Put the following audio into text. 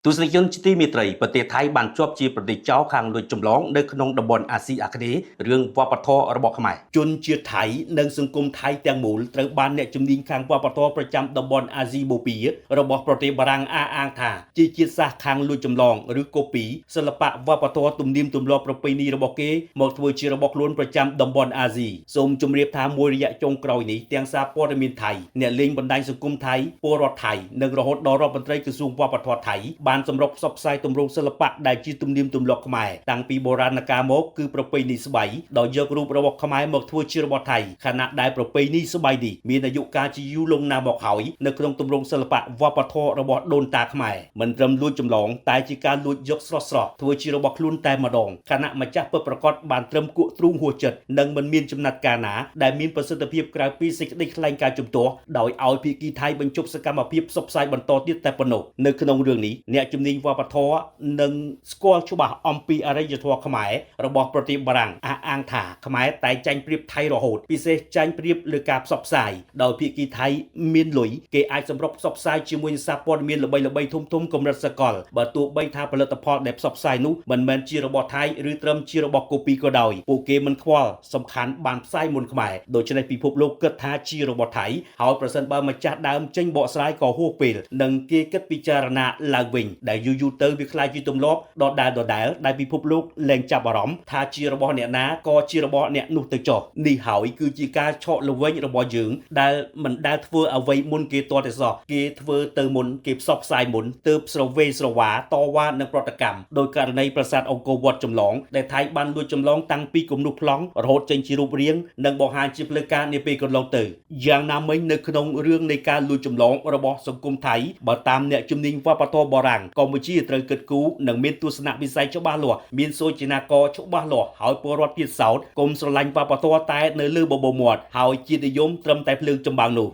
ទស្សនិកជនជាទីមេត្រីប្រទេសថៃបានជាប់ជាប្រទេសចោលខាងលួចចម្លងនៅក្នុងតំបន់អាស៊ីអាគ្នេយ៍រឿងវប្បធម៌របស់ខ្មែរជនជាតិថៃនិងសង្គមថៃទាំងមូលត្រូវបានអ្នកជំនាញខាងវប្បធម៌ប្រចាំតំបន់អាស៊ីបូព៌ារបស់ប្រទេសបារាំងអះអាងថាជាជាតិសាសន៍ខាងលួចចម្លងឬកូពីសិល្បៈវប្បធម៌ទំនៀមទម្លាប់ប្រពៃណីរបស់គេមកធ្វើជារបស់ខ្លួនប្រចាំតំបន់អាស៊ីសូមជម្រាបថាមួយរយៈចុងក្រោយនេះទាំងសារព័ត៌មានថៃអ្នកលេងបណ្ដាញសង្គមថៃពលរដ្ឋថៃនិងរហូតដល់រដ្ឋមន្ត្រីក្រសួងវប្បធម៌ថៃបានសម្រុកផ្សព្វផ្សាយទម្រង់សិល្បៈដែលជាទំនៀមទម្លាប់ខ្មែរតាំងពីបុរាណកាលមកគឺប្រពៃណីស្បៃដោយយករូបរបស់ខ្មែរមកធ្វើជារបស់ថៃខណៈដែលប្រពៃណីស្បៃនេះមានអាយុកាលជាយូរលង់ណាស់មកហើយនៅក្នុងទម្រង់សិល្បៈវប្បធម៌របស់ដូនតាខ្មែរមិនត្រឹមលួចចម្លងតែជាការលួចយកស្រស់ធ្វើជារបស់ខ្លួនតែម្ដងខណៈម្ចាស់ពិតប្រាកដបានត្រឹមគក់ទ្រូងហួសចិត្តនិងមិនមានចំណាត់ការណាដែលមានប្រសិទ្ធភាពក្រៅពីសេចក្តីថ្លែងការណ៍ជំទាស់ដោយឲ្យភាគីថៃបញ្ចប់សកម្មភាពផ្សព្វផ្សាយបន្តទៀតតែប៉ុណ្ណោះនៅក្នុងរឿងនេះអ្នកជំនាញវប្បធម៌និងស្គាល់ច្បាស់អំពីអរិយធម៌ខ្មែររបស់ប្រទេសបារាំងអះអាងថាខ្មែរតែចាញ់ប្រៀបថៃរហូតពិសេសចាញ់ប្រៀបលើការផ្សព្វផ្សាយដោយភាគីថៃមានលុយគេអាចសម្រុកផ្សព្វផ្សាយជាមួយសារព័ត៌មានល្បីៗធំកម្រិតសកលបើទោះបីថាផលិតផលដែលផ្សព្វផ្សាយនោះមិនមែនជារបស់ថៃឬត្រឹមជារបស់កូពីក៏ដោយពួកគេមិនខ្វល់សំខាន់បានផ្សាយមុនខ្មែរដូច្នេះពិភពលោកគិតថាជារបស់ថៃហើយប្រសិនបើម្ចាស់ដើមចេញបកស្រាយក៏ហួសពេលនិងគេគិតពិចារណាឡើងវិញដែលយូរទៅវាខ្លាចជាទម្លាប់ដដែលដែលពិភពលោកលែងចាប់អារម្មណ៍ថាជារបស់អ្នកណាក៏ជារបស់អ្នកនោះទៅចុះនេះហើយគឺជាការឆក់ល្វែងរបស់យើងដែលមិនដែលធ្វើអ្វីមុនគេទាល់តែសោះគេធ្វើទៅមុនគេផ្សព្វផ្សាយមុនទើបស្រវេស្រវាតវ៉ានឹងប្រតិកម្មដោយករណីប្រាសាទអង្គរវត្តចម្លងដែលថៃបានលួចចម្លងតាំងពីគំនុះប្លង់រហូតចេញជារូបរាងនិងបង្ហាញជាផ្លូវការនាពេលកន្លងទៅយ៉ាងណាមិញនៅក្នុងរឿងនៃការលួចចម្លងរបស់សង្គមថៃបើតាមអ្នកជំនាញវប្បធម៌បារាំងកម្ពុជាត្រូវគិតគូរនិងមានទស្សនវិស័យច្បាស់លាស់មានសូចនាករច្បាស់លាស់ហើយពលរដ្ឋទៀតសោតគុំស្រឡាញ់វប្បធម៌តែនៅលើបបោមាត់ហើយជាតិនិយមត្រឹមតែភ្លើងចម្បាំងនោះ